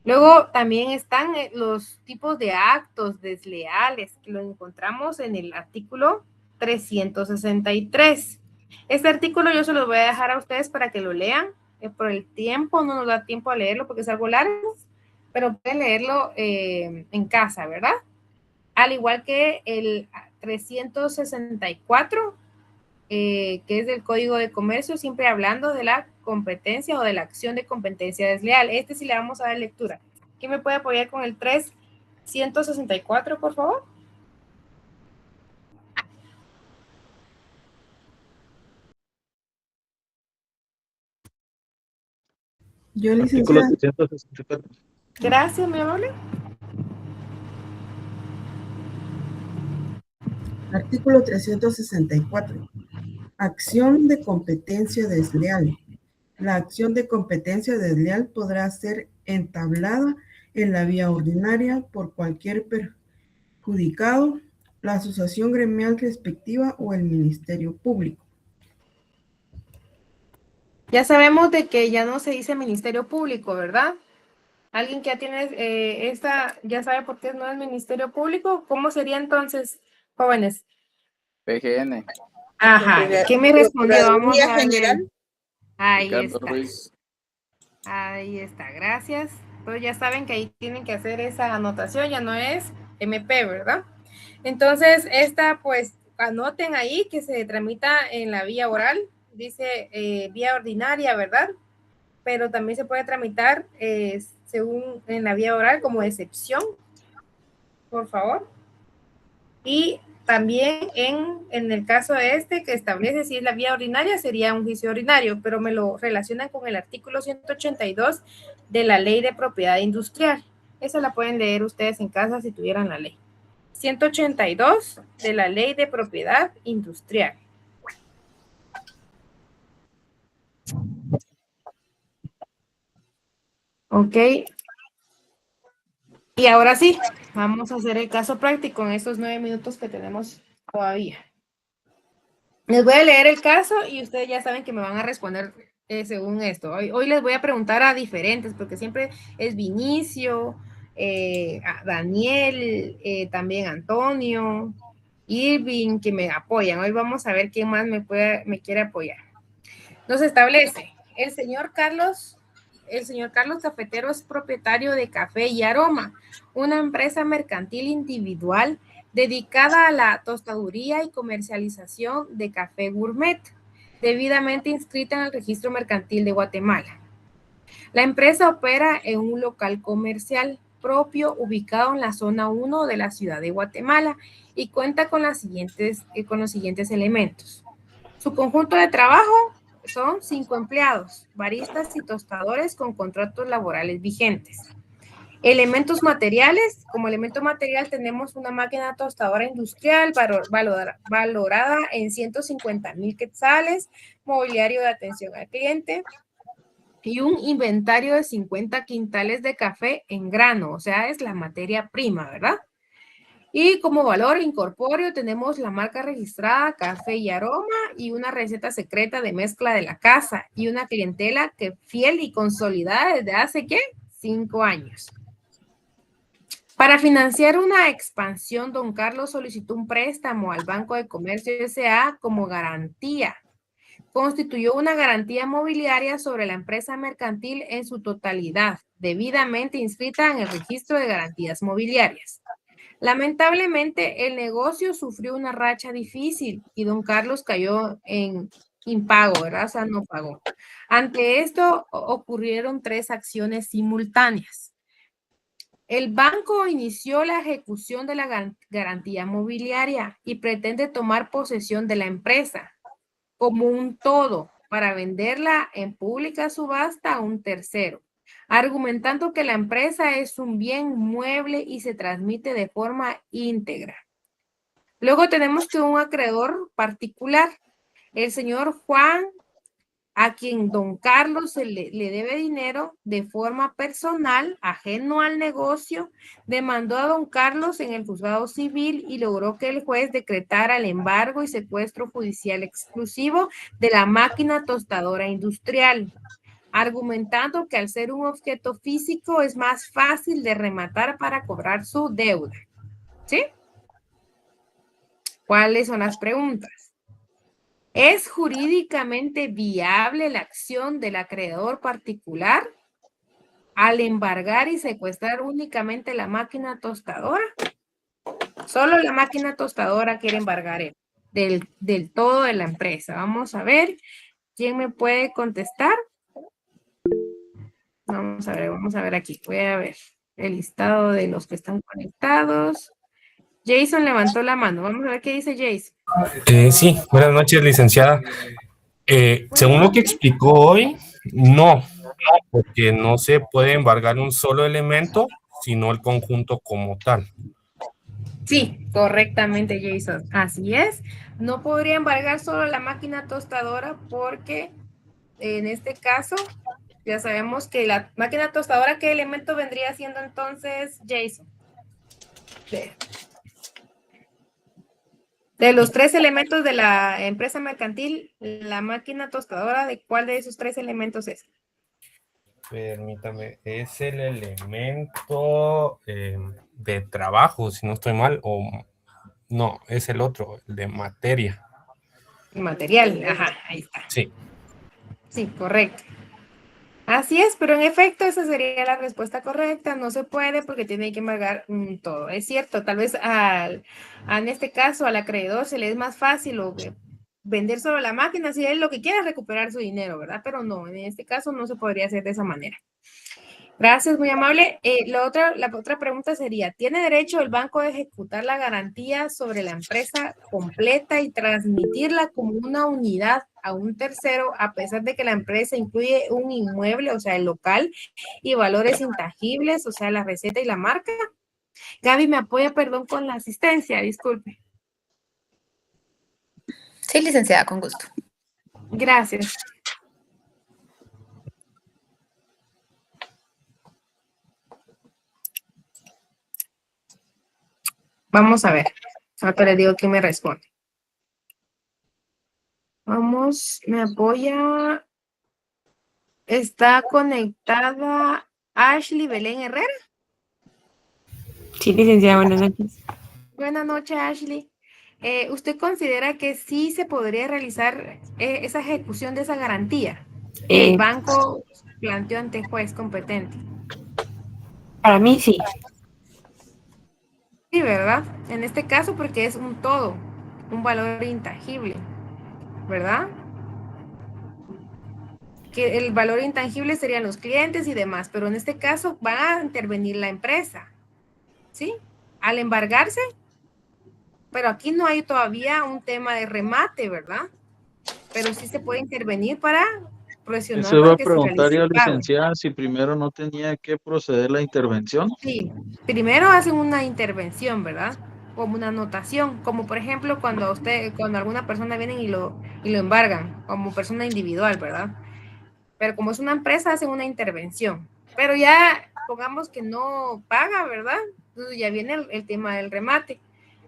Luego también están los tipos de actos desleales, que lo encontramos en el artículo 363. Este artículo yo se los voy a dejar a ustedes para que lo lean. Por el tiempo, no nos da tiempo a leerlo porque es algo largo, pero pueden leerlo en casa, ¿verdad? Al igual que el 364, que es del Código de Comercio, siempre hablando de la competencia o de la acción de competencia desleal. Este sí le vamos a dar lectura. ¿Quién me puede apoyar con el 364, por favor? Yo, Artículo licenciada. 364. Gracias, mi amable. Artículo 364. Acción de competencia desleal. La acción de competencia desleal podrá ser entablada en la vía ordinaria por cualquier perjudicado, la asociación gremial respectiva o el Ministerio Público. Ya sabemos de que ya no se dice Ministerio Público, ¿verdad? ¿Alguien que ya tiene ya sabe por qué no es Ministerio Público? ¿Cómo sería entonces, jóvenes? PGN. Ajá, ¿qué me respondió? Vamos a General. Ahí Ricardo está. Ruiz. Ahí está, gracias. Pues ya saben que ahí tienen que hacer esa anotación, ya no es MP, ¿verdad? Entonces, pues anoten ahí que se tramita en la vía oral, dice vía ordinaria, ¿verdad? Pero también se puede tramitar según en la vía oral como excepción, por favor. Y también en el caso que establece si es la vía ordinaria, sería un juicio ordinario, pero me lo relacionan con el artículo 182 de la Ley de Propiedad Industrial. Esa la pueden leer ustedes en casa si tuvieran la ley. 182 de la Ley de Propiedad Industrial. Ok. Y ahora sí, vamos a hacer el caso práctico en estos 9 minutos que tenemos todavía. Les voy a leer el caso y ustedes ya saben que me van a responder según esto. Hoy les voy a preguntar a diferentes, porque siempre es Vinicio, a Daniel, también Antonio, Irving, que me apoyan. Hoy vamos a ver quién más me quiere apoyar. Nos establece, el señor Carlos Cafetero es propietario de Café y Aroma, una empresa mercantil individual dedicada a la tostaduría y comercialización de café gourmet, debidamente inscrita en el Registro Mercantil de Guatemala. La empresa opera en un local comercial propio ubicado en la zona 1 de la ciudad de Guatemala y cuenta con los siguientes elementos. Su conjunto de trabajo son 5 empleados, baristas y tostadores con contratos laborales vigentes. Elementos materiales, como elemento material tenemos una máquina tostadora industrial valorada en 150,000 quetzales, mobiliario de atención al cliente y un inventario de 50 quintales de café en grano, o sea, es la materia prima, ¿verdad? Y como valor incorpóreo tenemos la marca registrada Café y Aroma y una receta secreta de mezcla de la casa y una clientela que fiel y consolidada desde hace, ¿qué? 5 años. Para financiar una expansión, don Carlos solicitó un préstamo al Banco de Comercio S.A. como garantía. Constituyó una garantía mobiliaria sobre la empresa mercantil en su totalidad, debidamente inscrita en el registro de garantías mobiliarias. Lamentablemente, el negocio sufrió una racha difícil y don Carlos cayó en impago, ¿verdad? O sea, no pagó. Ante esto, ocurrieron 3 acciones simultáneas. El banco inició la ejecución de la garantía mobiliaria y pretende tomar posesión de la empresa como un todo para venderla en pública subasta a un tercero, argumentando que la empresa es un bien mueble y se transmite de forma íntegra. Luego tenemos que un acreedor particular, el señor Juan, a quien don Carlos le debe dinero de forma personal, ajeno al negocio, demandó a don Carlos en el juzgado civil y logró que el juez decretara el embargo y secuestro judicial exclusivo de la máquina tostadora industrial, argumentando que al ser un objeto físico es más fácil de rematar para cobrar su deuda. ¿Sí? ¿Cuáles son las preguntas? ¿Es jurídicamente viable la acción del acreedor particular al embargar y secuestrar únicamente la máquina tostadora? Solo la máquina tostadora quiere embargar del todo de la empresa. Vamos a ver quién me puede contestar. Vamos a ver aquí. Voy a ver el listado de los que están conectados. Jason levantó la mano. Vamos a ver qué dice Jason. Sí, buenas noches, licenciada. Según lo que explicó hoy, no, porque no se puede embargar un solo elemento, sino el conjunto como tal. Sí, correctamente, Jason. Así es. No podría embargar solo la máquina tostadora porque en este caso ya sabemos que la máquina tostadora, ¿qué elemento vendría siendo entonces, Jason? De los 3 elementos de la empresa mercantil, la máquina tostadora, ¿de cuál de esos 3 elementos es? Permítame, es el elemento de trabajo, si no estoy mal, o no, es el otro, el de materia. Material, ajá, ahí está. Sí. Sí, correcto. Así es, pero en efecto esa sería la respuesta correcta. No se puede porque tiene que embargar todo. Es cierto, tal vez en este caso al acreedor se le es más fácil vender solo la máquina si él lo que quiere es recuperar su dinero, ¿verdad? Pero no, en este caso no se podría hacer de esa manera. Gracias, muy amable. La otra pregunta sería, ¿tiene derecho el banco a ejecutar la garantía sobre la empresa completa y transmitirla como una unidad a un tercero, a pesar de que la empresa incluye un inmueble, o sea, el local, y valores intangibles, o sea, la receta y la marca? Gaby, me apoya, perdón, con la asistencia, disculpe. Sí, licenciada, con gusto. Gracias. Vamos a ver. Ahora le digo quién me responde. Vamos, me apoya. Está conectada Ashley Belén Herrera. Sí, licenciada, buenas noches. Buenas noches, Ashley. ¿Usted considera que sí se podría realizar esa ejecución de esa garantía? El banco planteó ante juez competente. Para mí sí. Sí, ¿verdad? En este caso porque es un todo, un valor intangible, ¿verdad? Que el valor intangible serían los clientes y demás, pero en este caso va a intervenir la empresa, ¿sí? Al embargarse, pero aquí no hay todavía un tema de remate, ¿verdad? Pero sí se puede intervenir para presionar Eso iba para a que se preguntar realice yo, el pago. licenciada, si primero no tenía que proceder la intervención. Sí, primero hacen una intervención, ¿verdad? Como una anotación, como por ejemplo cuando alguna persona viene y lo embargan, como persona individual, ¿verdad? Pero como es una empresa, hacen una intervención. Pero ya, pongamos que no paga, ¿verdad? Entonces ya viene el tema del remate.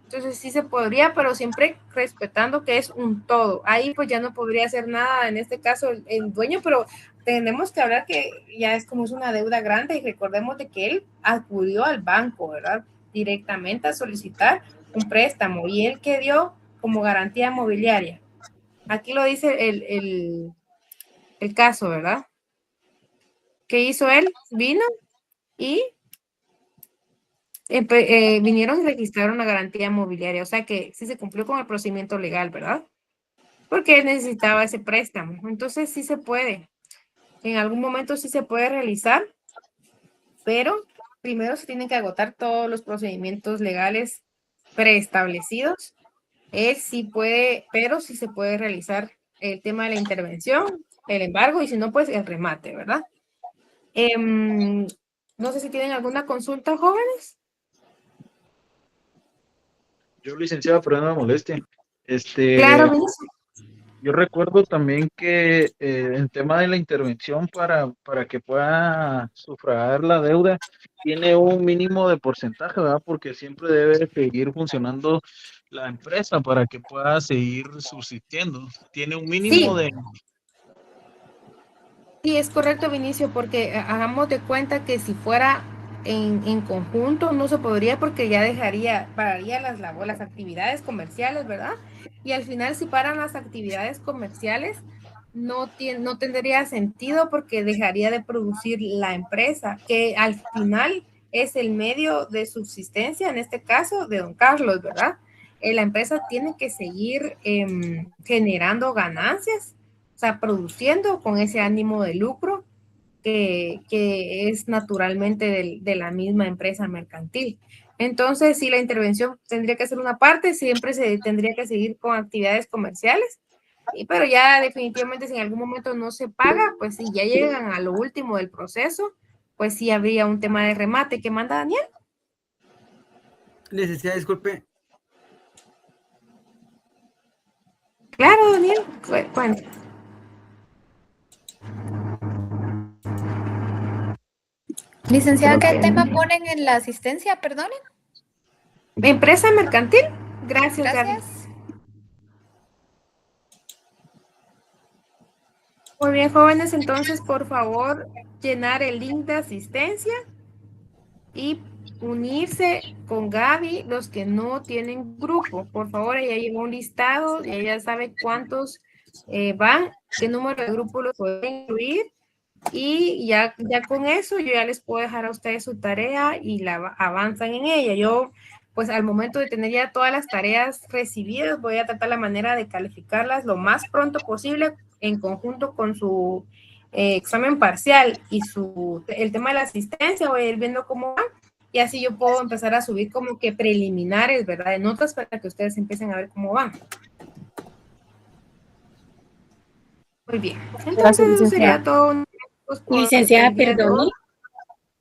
Entonces sí se podría, pero siempre respetando que es un todo. Ahí pues ya no podría hacer nada, en este caso el dueño, pero tenemos que hablar que ya es como es una deuda grande y recordemos de que él acudió al banco, ¿verdad? Directamente a solicitar un préstamo y él que dio como garantía mobiliaria. Aquí lo dice el caso, ¿verdad? ¿Qué hizo él? Vino y vinieron y registraron la garantía mobiliaria, o sea que sí se cumplió con el procedimiento legal, ¿verdad? Porque él necesitaba ese préstamo. Entonces sí se puede. En algún momento sí se puede realizar, pero primero se tienen que agotar todos los procedimientos legales preestablecidos. Él sí puede, pero sí se puede realizar el tema de la intervención, el embargo y si no, pues el remate, ¿verdad? No sé si tienen alguna consulta, jóvenes. Yo, licenciada, perdón la molestia. Claro, Benicio. Yo recuerdo también que el tema de la intervención para que pueda sufragar la deuda tiene un mínimo de porcentaje, ¿verdad? Porque siempre debe seguir funcionando la empresa para que pueda seguir subsistiendo. Tiene un mínimo Sí. de... Sí, es correcto, Vinicio, porque hagamos de cuenta que si fuera en conjunto no se podría porque ya pararía las actividades comerciales, ¿verdad? Y al final si paran las actividades comerciales no tendría sentido porque dejaría de producir la empresa, que al final es el medio de subsistencia, en este caso de don Carlos, ¿verdad? La empresa tiene que seguir generando ganancias, o sea, produciendo con ese ánimo de lucro que es naturalmente de la misma empresa mercantil. Entonces, si la intervención tendría que ser una parte, siempre se tendría que seguir con actividades comerciales, pero ya definitivamente si en algún momento no se paga, pues si ya llegan a lo último del proceso, pues sí habría un tema de remate. ¿Qué manda Daniel? Licenciada, disculpe. Claro, Daniel. Bueno. Licenciada, ¿qué tema ponen en la asistencia? Perdonen. Empresa mercantil. Gracias, Gaby. Muy bien, jóvenes, entonces, por favor, llenar el link de asistencia y unirse con Gaby, los que no tienen grupo. Por favor, ella lleva un listado, y ella sabe cuántos van, qué número de grupo los pueden incluir, y ya con eso yo ya les puedo dejar a ustedes su tarea y la avanzan en ella. Yo, pues al momento de tener ya todas las tareas recibidas, voy a tratar la manera de calificarlas lo más pronto posible en conjunto con su examen parcial y el tema de la asistencia, voy a ir viendo cómo va. Y así yo puedo empezar a subir como que preliminares, ¿verdad? De notas para que ustedes empiecen a ver cómo van. Muy bien. Entonces eso sería todo. Licenciada, perdón.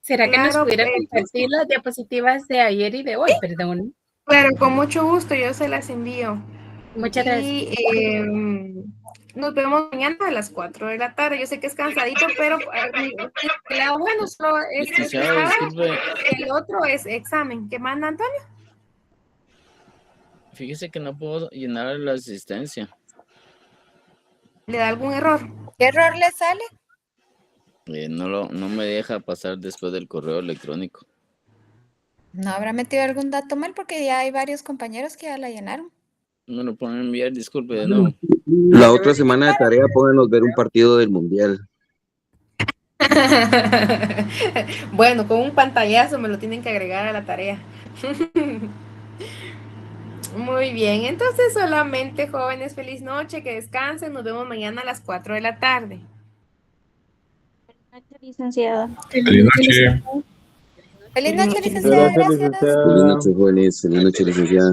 ¿Será que nos Claro, pudiera compartir las diapositivas de ayer y de hoy? Perdón. Claro, con mucho gusto, yo se las envío. Muchas gracias. Y nos vemos mañana a las 4 de la tarde. Yo sé que es cansadito, pero bueno, solo es el otro es examen. ¿Qué manda, Antonio? Fíjese que no puedo llenar la asistencia. ¿Le da algún error? ¿Qué error le sale? No me deja pasar después del correo electrónico. ¿No habrá metido algún dato mal? Porque ya hay varios compañeros que ya la llenaron. Me lo pueden enviar, disculpe de nuevo. La otra semana de tarea pónganos ver un partido del Mundial. Bueno, con un pantallazo me lo tienen que agregar a la tarea. Muy bien, entonces solamente, jóvenes, feliz noche, que descansen. Nos vemos mañana a las 4 de la tarde. Licenciada. Feliz noche. Feliz noche, licenciada. Gracias. Feliz noche, jóvenes. Feliz noche, licenciada.